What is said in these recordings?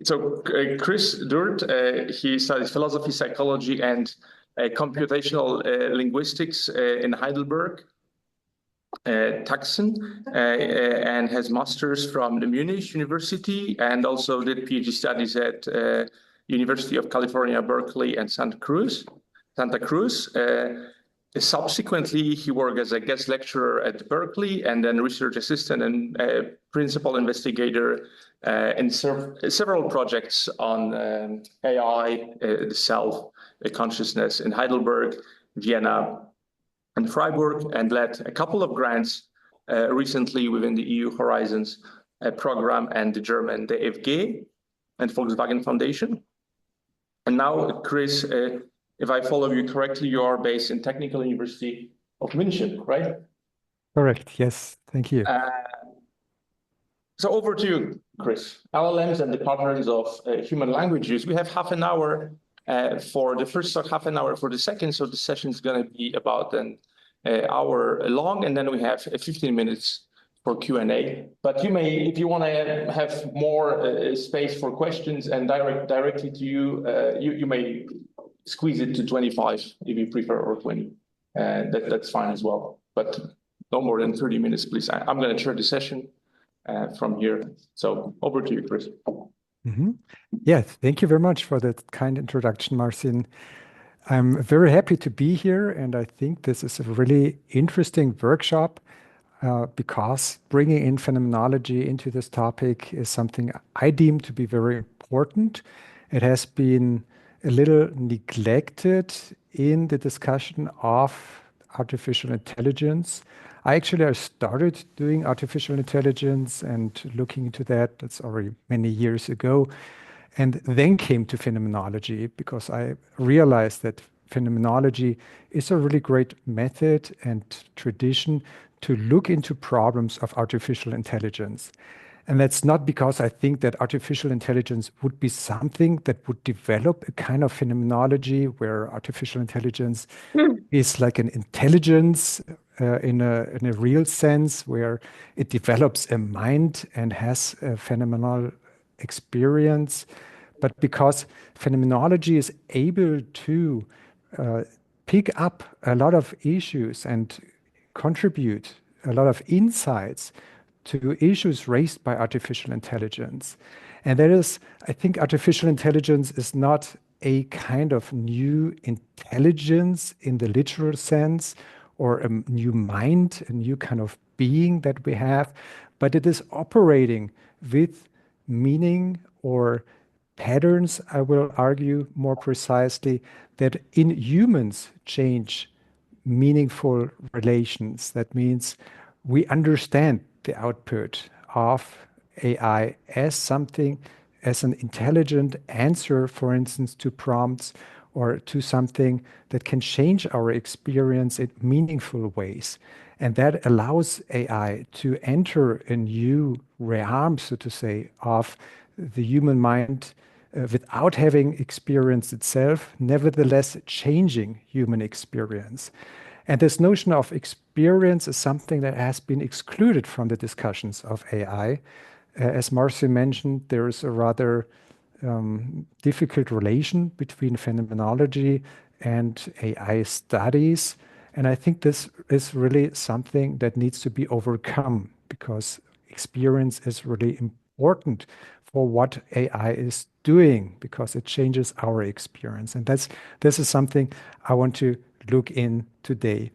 Chris Durt, he studies philosophy, psychology, and computational linguistics in Heidelberg, Taxon, and has masters from the Munich University, and also did PhD studies at University of California, Berkeley, and Santa Cruz. Subsequently, he worked as a guest lecturer at Berkeley and then research assistant and principal investigator in several projects on AI, the self, consciousness in Heidelberg, Vienna, and Freiburg, and led a couple of grants recently within the EU Horizons program and the German DFG and Volkswagen Foundation. And now, Chris, if I follow you correctly, you are based in Technical University of München, right? Correct, yes, thank you. So over to you, Chris. LLMs and the patterns of human language use. We have half an hour for the first talk, half an hour for the second, so the session is going to be about an hour long, and then we have 15 minutes for Q&A. But you may, if you want to have more space for questions and directly to you, you may squeeze it to 25 if you prefer, or 20. That's fine as well. But no more than 30 minutes, please. I'm going to chair the session from here. So over to you, Chris. Yes, thank you very much for that kind introduction, Marcin. I'm very happy to be here, and I think this is a really interesting workshop because bringing in phenomenology into this topic is something I deem to be very important. It has been a little neglected in the discussion of artificial intelligence. I started doing artificial intelligence and looking into that. That's already many years ago. And then came to phenomenology because I realized that phenomenology is a really great method and tradition to look into problems of artificial intelligence. And that's not because I think that artificial intelligence would be something that would develop a kind of phenomenology where artificial intelligence is like an intelligence in a real sense, where it develops a mind and has a phenomenal experience, but because phenomenology is able to pick up a lot of issues and contribute a lot of insights to issues raised by artificial intelligence. And that is, I think artificial intelligence is not a kind of new intelligence in the literal sense, or a new mind, a new kind of being that we have, but it is operating with meaning or patterns, I will argue more precisely, that in humans change meaningful relations. That means we understand the output of AI as something, as an intelligent answer, for instance, to prompts, or to something that can change our experience in meaningful ways. And that allows AI to enter a new realm, so to say, of the human mind without having experienced itself, nevertheless changing human experience. And this notion of experience is something that has been excluded from the discussions of AI. As Marcin mentioned, there is a rather difficult relation between phenomenology and AI studies. And I think this is really something that needs to be overcome, because experience is really important for what AI is doing, because it changes our experience. And this is something I want to look in today.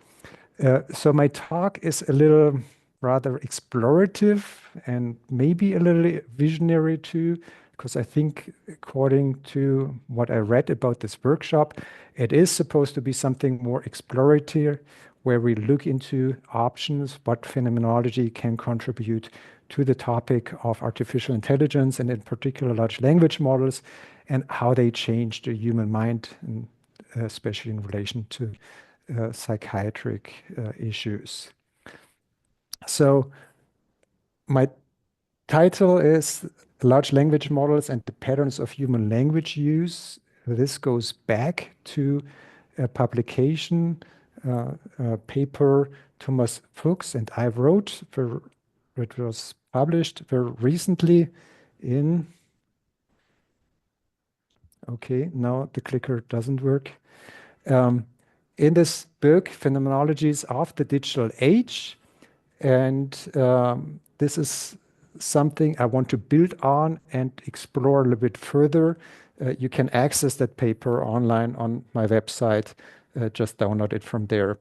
So my talk is a little rather explorative and maybe a little visionary too, because I think according to what I read about this workshop, it is supposed to be something more exploratory, where we look into options, what phenomenology can contribute to the topic of artificial intelligence, and in particular large language models, and how they change the human mind, and especially in relation to psychiatric issues. So my title is Large Language Models and the Patterns of Human Language Use. This goes back to a publication, a paper Thomas Fuchs and I wrote. It was published very recently in Okay, now the clicker doesn't work. In this book, Phenomenologies of the Digital Age, and this is something I want to build on and explore a little bit further. You can access that paper online on my website. Just download it from there.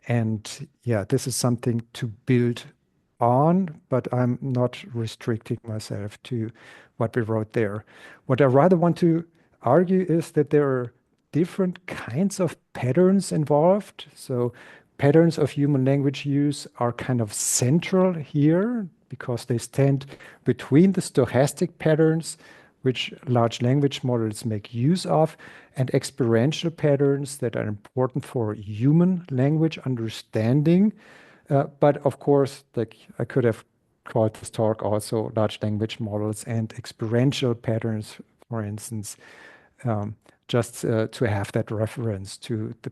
And yeah, this is something to build on, but I'm not restricting myself to what we wrote there. What I rather want to argue is that there are different kinds of patterns involved. So patterns of human language use are kind of central here because they stand between the stochastic patterns, which large language models make use of, and experiential patterns that are important for human language understanding. But of course, like I could have called this talk also large language models and experiential patterns, for instance, just to have that reference to the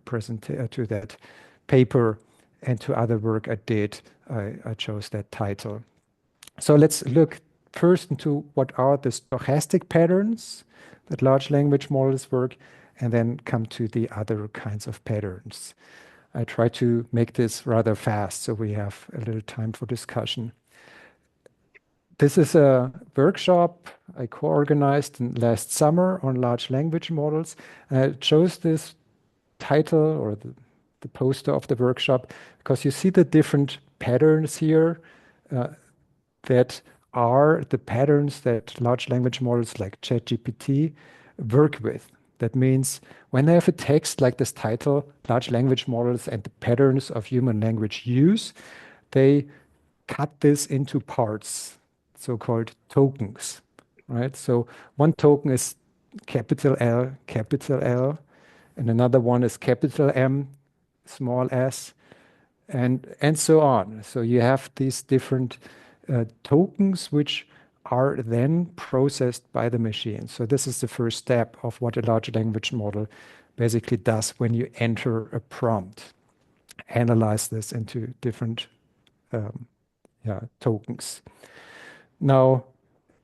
to that paper and to other work I did. I chose that title. So let's look first into what are the stochastic patterns that large language models work, and then come to the other kinds of patterns. I try to make this rather fast so we have a little time for discussion. This is a workshop I co-organized last summer on large language models. I chose this title or the poster of the workshop because you see the different patterns here that are the patterns that large language models like ChatGPT work with. That means when they have a text like this title, large language models and the patterns of human language use, they cut this into parts, so-called tokens, right? So one token is capital L, and another one is capital M, small s, and so on. So you have these different tokens which are then processed by the machine. So this is the first step of what a large language model basically does when you enter a prompt. Analyze this into different tokens. Now,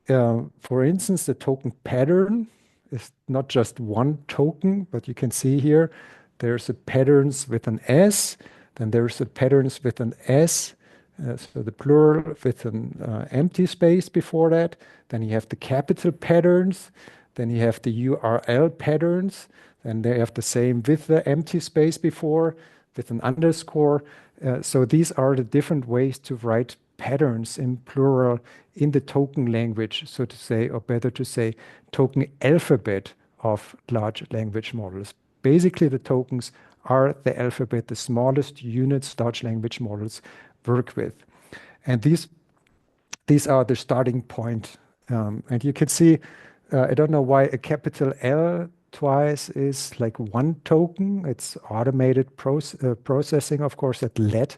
for instance, the token pattern is not just one token, but you can see here there's a patterns with an S, then there's a patterns with an S, so the plural with an empty space before that. Then you have the capital patterns, then you have the URL patterns, and they have the same with the empty space before, with an underscore. So these are the different ways to write patterns in plural in the token language, so to say, or better to say, token alphabet of large language models. Basically, the tokens are the alphabet, the smallest units large language models work with. And these are the starting point. And you can see, I don't know why a capital L twice is like one token. It's automated processing, of course, that led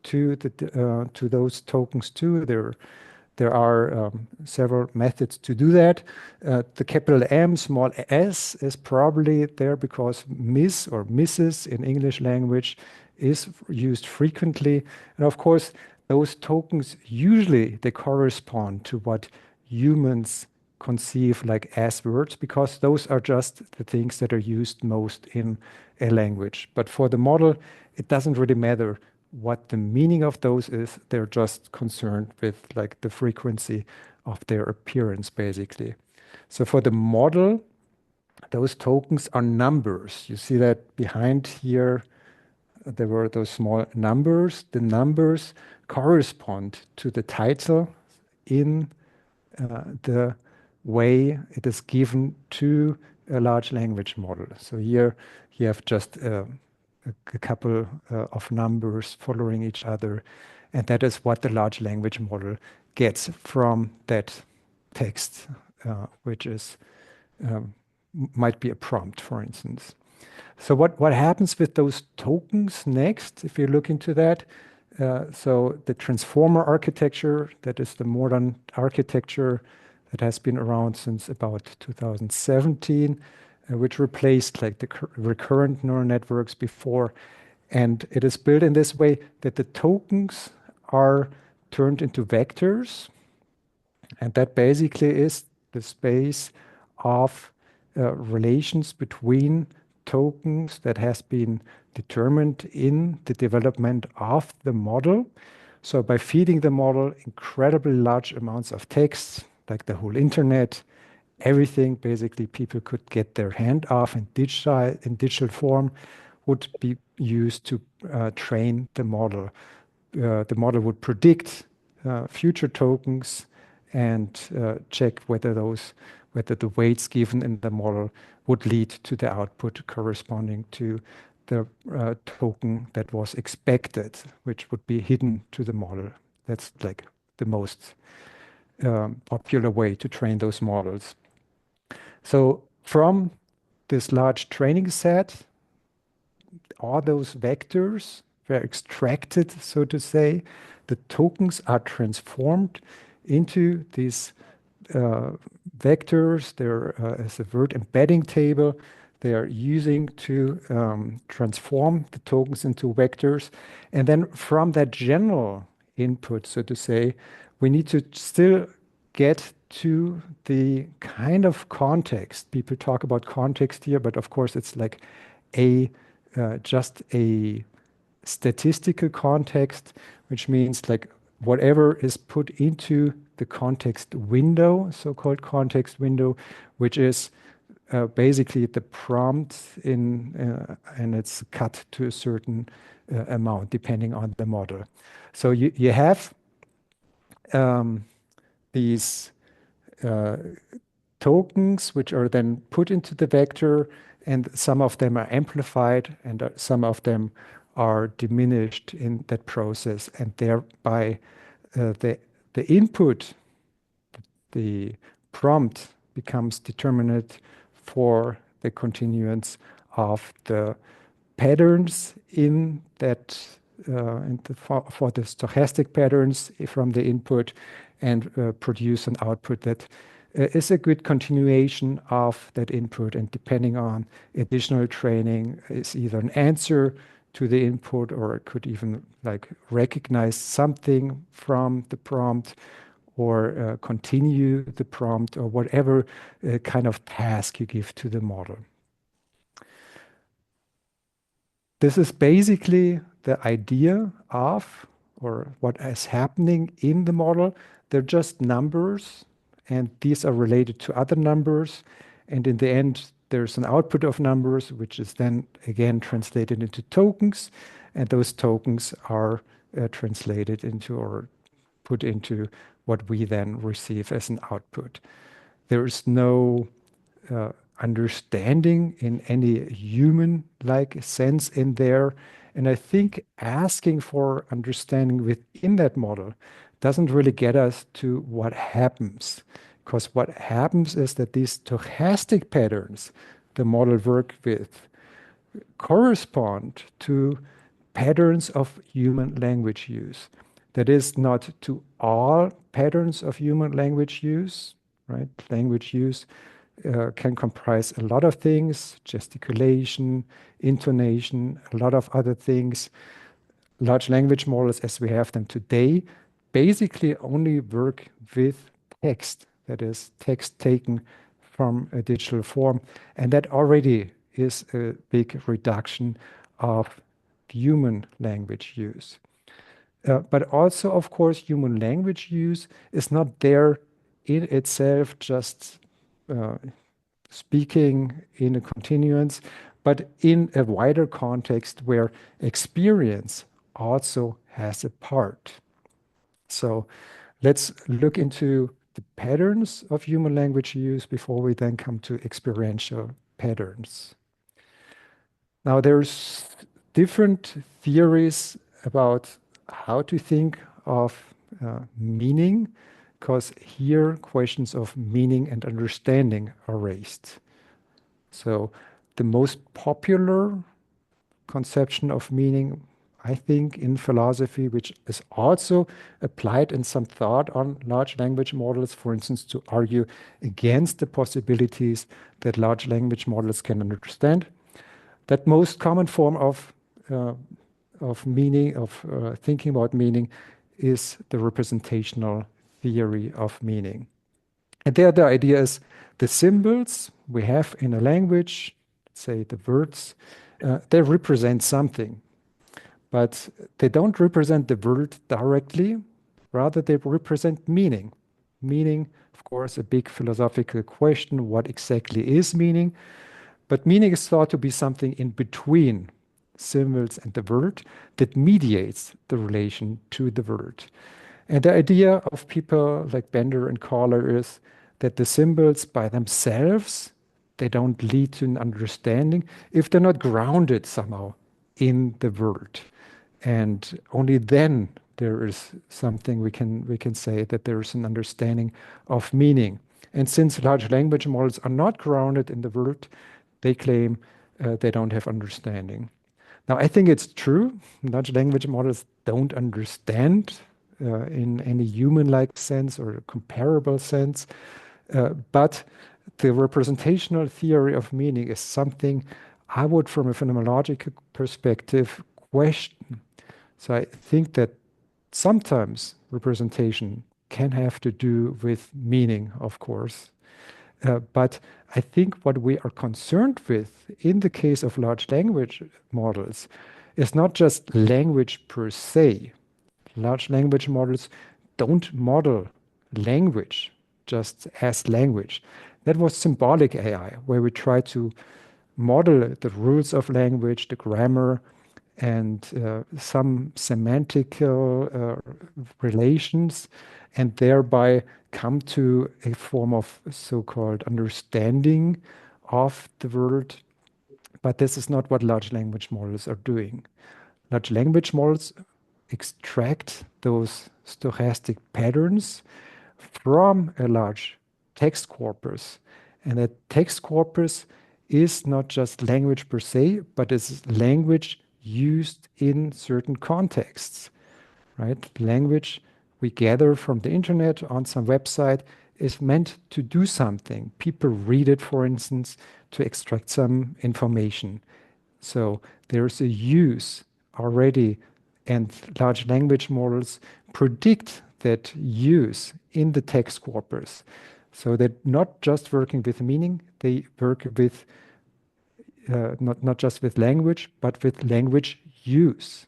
to those tokens too. There are several methods to do that. The capital M, small s is probably there because miss or misses in English language is used frequently. And of course, those tokens usually they correspond to what humans conceive like as words because those are just the things that are used most in a language. But for the model, it doesn't really matter what the meaning of those is. They're just concerned with like the frequency of their appearance, basically. So for the model, those tokens are numbers. You see that behind here, there were those small numbers. The numbers correspond to the title in the way it is given to a large language model. So here you have just a couple of numbers following each other. And that is what the large language model gets from that text, which is might be a prompt, for instance. So what happens with those tokens next, if you look into that? So the transformer architecture, that is the modern architecture that has been around since about 2017, which replaced like the recurrent neural networks before. And it is built in this way that the tokens are turned into vectors. And that basically is the space of relations between tokens that has been determined in the development of the model. So by feeding the model incredibly large amounts of text, like the whole internet, everything basically people could get their hand off in digital form would be used to train the model. The model would predict future tokens and check whether the weights given in the model would lead to the output corresponding to the token that was expected, which would be hidden to the model. That's like the most popular way to train those models. So from this large training set, all those vectors were extracted, so to say. The tokens are transformed into these vectors. They're as a word embedding table. They are using to transform the tokens into vectors. And then from that general input, so to say, we need to still get to the kind of context. People talk about context here, but of course it's like just a statistical context, which means like whatever is put into the context window, so-called context window, which is basically the prompt and it's cut to a certain amount depending on the model. So you have these tokens which are then put into the vector, and some of them are amplified and some of them are diminished in that process, and thereby the input, the prompt becomes determinate for the continuance of the patterns in that for the stochastic patterns from the input, and produce an output that is a good continuation of that input, and depending on additional training is either an answer to the input, or it could even like recognize something from the prompt, or continue the prompt, or whatever kind of task you give to the model. This is basically the idea of, or what is happening in the model. They're just numbers, and these are related to other numbers. And in the end, there's an output of numbers, which is then again translated into tokens. And those tokens are translated into or put into what we then receive as an output. There is no understanding in any human-like sense in there. And I think asking for understanding within that model doesn't really get us to what happens. Because what happens is that these stochastic patterns the model work with correspond to patterns of human language use. That is, not to all patterns of human language use, right? Language use can comprise a lot of things: gesticulation, intonation, a lot of other things. Large language models as we have them today basically only work with text, that is, text taken from a digital form. And that already is a big reduction of human language use. But also, of course, human language use is not there in itself just speaking in a continuance, but in a wider context where experience also has a part. So let's look into the patterns of human language use before we then come to experiential patterns. Now, there's different theories about how to think of meaning, because here questions of meaning and understanding are raised. So the most popular conception of meaning, I think, in philosophy, which is also applied in some thought on large language models, for instance, to argue against the possibilities that large language models can understand. That most common form of meaning, of thinking about meaning, is the representational theory of meaning. And there the idea is the symbols we have in a language, say the words, they represent something, but they don't represent the word directly, rather they represent meaning. Meaning, of course, a big philosophical question, what exactly is meaning? But meaning is thought to be something in between symbols and the word that mediates the relation to the word. And the idea of people like Bender and Kohler is that the symbols by themselves, they don't lead to an understanding if they're not grounded somehow in the word. And only then there is something we can say that there is an understanding of meaning. And since large language models are not grounded in the word, they claim they don't have understanding. Now, I think it's true. Large language models don't understand in any human-like sense or comparable sense. But the representational theory of meaning is something I would, from a phenomenological perspective, question. So I think that sometimes representation can have to do with meaning, of course. But I think what we are concerned with in the case of large language models is not just language per se. Large language models don't model language just as language. That was symbolic AI, where we try to model the rules of language, the grammar, and some semantical relations, and thereby come to a form of so-called understanding of the world. But this is not what large language models are doing. Large language models extract those stochastic patterns from a large text corpus. And that text corpus is not just language per se, but is language used in certain contexts, right? Language we gather from the internet on some website is meant to do something. People read it, for instance, to extract some information. So there's a use already, and large language models predict that use in the text corpus. So they're not just working with meaning, they work with not just with language, but with language use.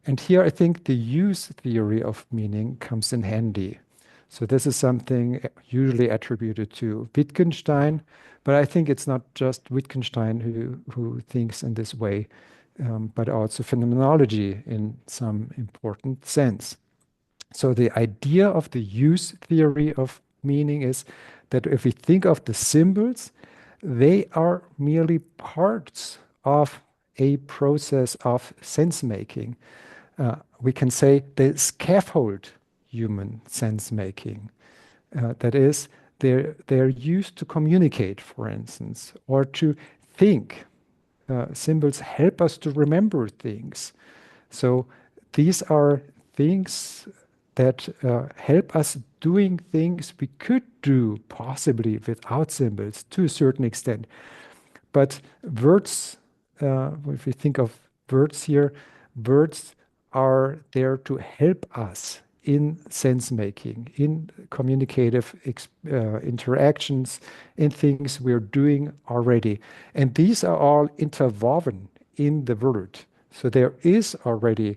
And here I think the use theory of meaning comes in handy. So this is something usually attributed to Wittgenstein, but I think it's not just Wittgenstein who thinks in this way, but also phenomenology in some important sense. So the idea of the use theory of meaning is that if we think of the symbols, they are merely parts of a process of sense making. We can say they scaffold human sense making. That is, they're used to communicate, for instance, or to think. Symbols help us to remember things. So these are things that help us doing things we could do possibly without symbols to a certain extent. But words, if we think of words here, words are there to help us in sense making, in communicative interactions, in things we're doing already. And these are all interwoven in the word. So there is already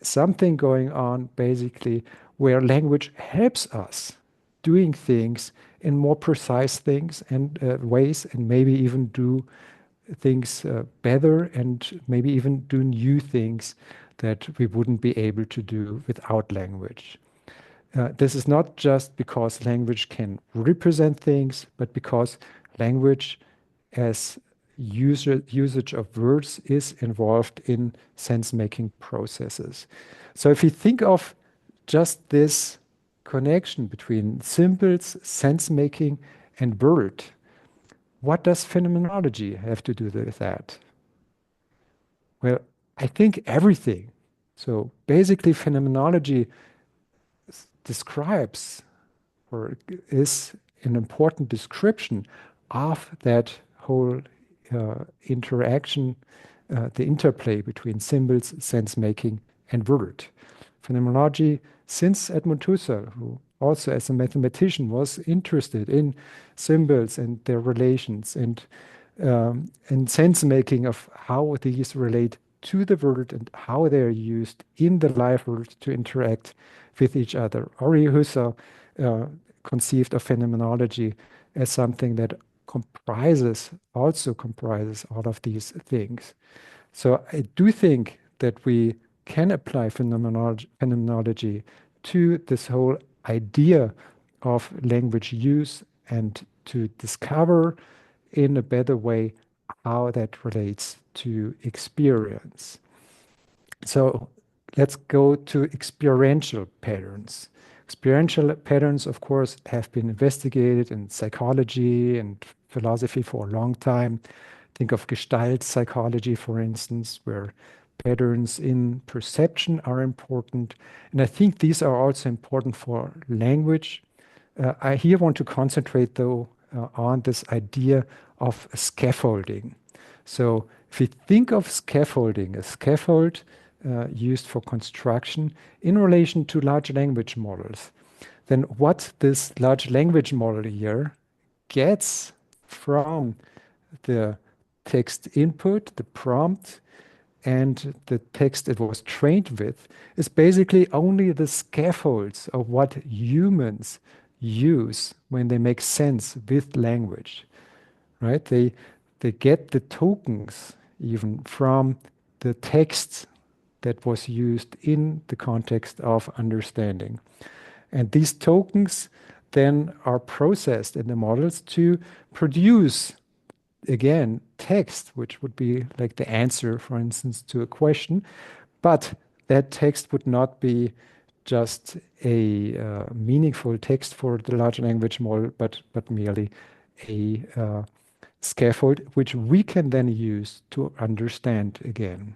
something going on basically where language helps us doing things in more precise things and ways, and maybe even do things better, and maybe even do new things that we wouldn't be able to do without language. This is not just because language can represent things, but because language as usage of words is involved in sense-making processes. So if you think of just this connection between symbols, sense-making, and word, what does phenomenology have to do with that? Well, I think everything. So basically, phenomenology describes or is an important description of that whole interaction, the interplay between symbols, sense making, and word. Phenomenology since Edmund Husserl, who also as a mathematician was interested in symbols and their relations and sense making of how these relate to the world and how they're used in the live world to interact with each other. Henri Husserl conceived of phenomenology as something that also comprises all of these things. So I do think that we can apply phenomenology to this whole idea of language use and to discover in a better way how that relates to experience. So let's go to experiential patterns. Experiential patterns, of course, have been investigated in psychology and philosophy for a long time. Think of Gestalt psychology, for instance, where patterns in perception are important. And I think these are also important for language. I here want to concentrate, though, on this idea of scaffolding. So if we think of scaffolding, a scaffold used for construction in relation to large language models, then what this large language model here gets from the text input, the prompt, and the text it was trained with is basically only the scaffolds of what humans use when they make sense with language, right? They get the tokens even from the text that was used in the context of understanding. And these tokens then are processed in the models to produce, again, text, which would be like the answer, for instance, to a question. But that text would not be just a meaningful text for the large language model, but merely a scaffold, which we can then use to understand again.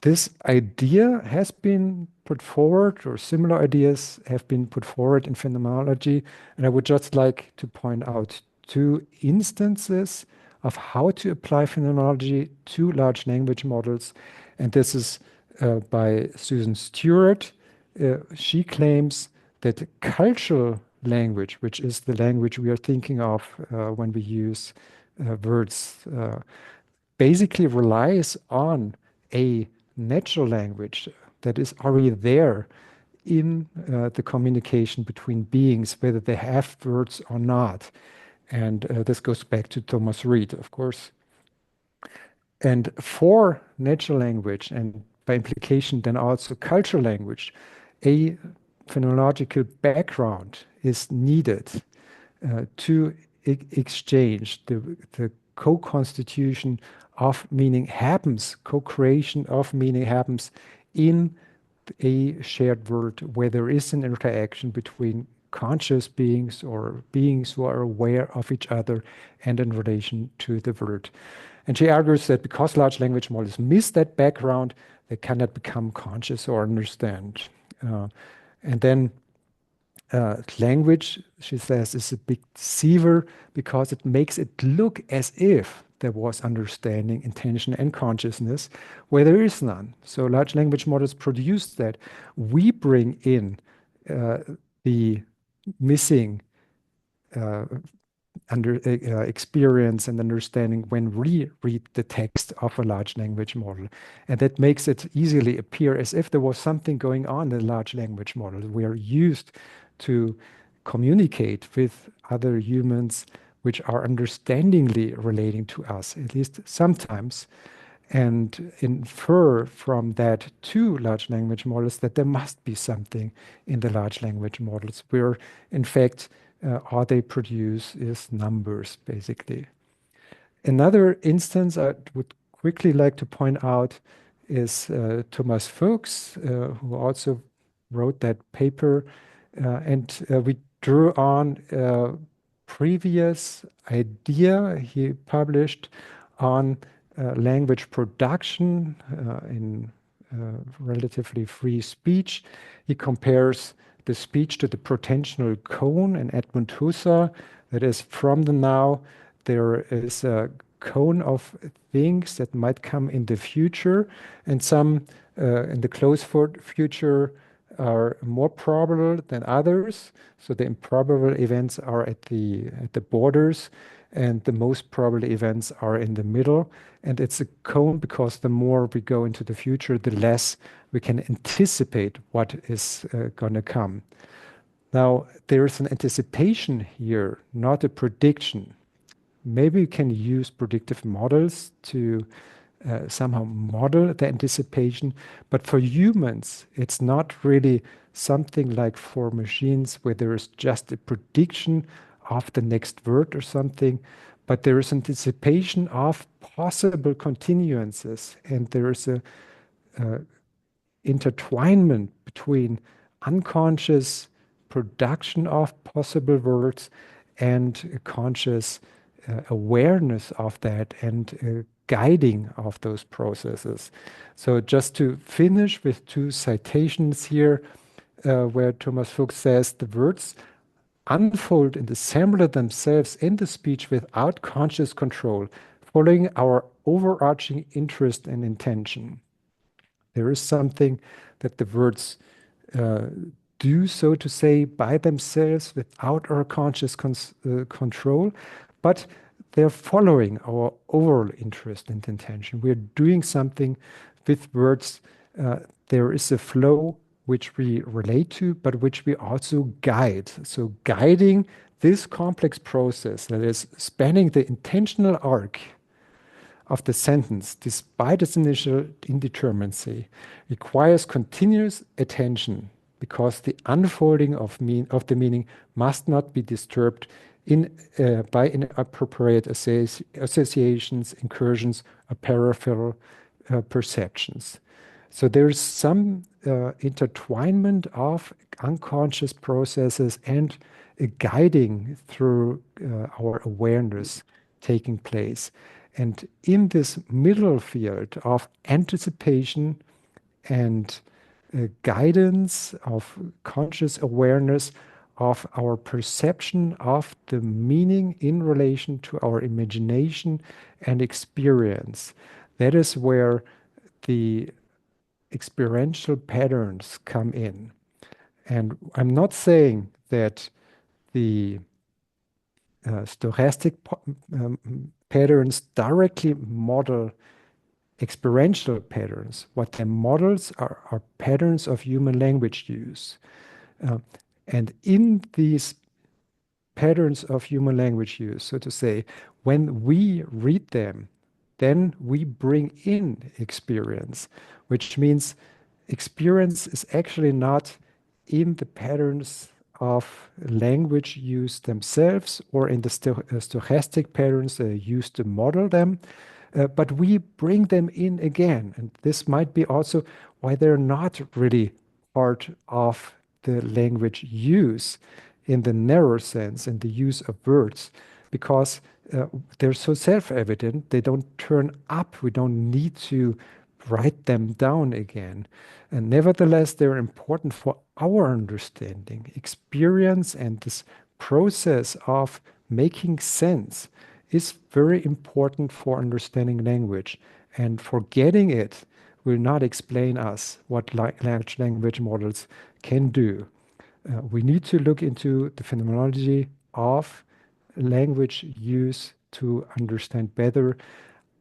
This idea has been put forward, or similar ideas have been put forward in phenomenology, and I would just like to point out two instances of how to apply phenomenology to large language models. And this is by Susan Stewart. She claims that cultural language, which is the language we are thinking of when we use words, basically relies on a natural language that is already there in the communication between beings, whether they have words or not. And this goes back to Thomas Reid, of course. And for natural language, and by implication then also cultural language, a phenomenological background is needed to exchange. The co-constitution of meaning happens, co-creation of meaning happens in a shared world where there is an interaction between conscious beings or beings who are aware of each other and in relation to the world. And she argues that because large language models miss that background, they cannot become conscious or understand. And then language, she says, is a big deceiver because it makes it look as if there was understanding, intention, and consciousness where there is none. So large language models produce that. We bring in the missing experience and understanding when we read the text of a large language model. And that makes it easily appear as if there was something going on in a large language model. We are used to communicate with other humans which are understandingly relating to us, at least sometimes, and infer from that to large language models that there must be something in the large language models where, in fact, all they produce is numbers, basically. Another instance I would quickly like to point out is Thomas Fuchs, who also wrote that paper. And we drew on a previous idea he published on language production in relatively free speech. He compares the speech to the potential cone in Edmund Husserl. That is, from the now, there is a cone of things that might come in the future, and some in the close future are more probable than others. So the improbable events are at the borders, and the most probable events are in the middle. And it's a cone because the more we go into the future, the less we can anticipate what is going to come. Now, there is an anticipation here, not a prediction. Maybe you can use predictive models to somehow model the anticipation, but for humans, it's not really something like for machines where there is just a prediction of the next word or something, but there is anticipation of possible continuances, and there is a intertwinement between unconscious production of possible words and conscious awareness of that and guiding of those processes. So just to finish with two citations here, where Thomas Fuchs says the words unfold in the assembly themselves in the speech without conscious control, following our overarching interest and intention. There is something that the words do, so to say, by themselves without our conscious control, but they're following our overall interest and intention. We're doing something with words. There is a flow which we relate to, but which we also guide. So guiding this complex process that is spanning the intentional arc of the sentence, despite its initial indeterminacy, requires continuous attention because the unfolding of the meaning must not be disturbed by inappropriate associations, incursions, or peripheral perceptions. So there's some intertwinement of unconscious processes and a guiding through our awareness taking place. And in this middle field of anticipation and guidance of conscious awareness of our perception of the meaning in relation to our imagination and experience, that is where the experiential patterns come in. And I'm not saying that the stochastic patterns directly model experiential patterns. What they models are patterns of human language use. And in these patterns of human language use, so to say, when we read them, then we bring in experience, which means experience is actually not in the patterns of language use themselves or in the stochastic patterns used to model them, but we bring them in again. And this might be also why they're not really part of the language use in the narrow sense, in the use of words, because they're so self-evident, they don't turn up. We don't need to write them down again. And nevertheless, they're important for our understanding. Experience and this process of making sense is very important for understanding language. And forgetting it will not explain us what large language models can do. We need to look into the phenomenology of language use to understand better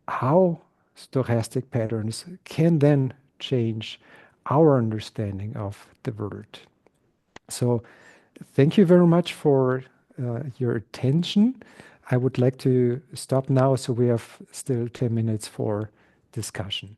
how stochastic patterns can then change our understanding of the world. So thank you very much for your attention. I would like to stop now so we have still 10 minutes for discussion.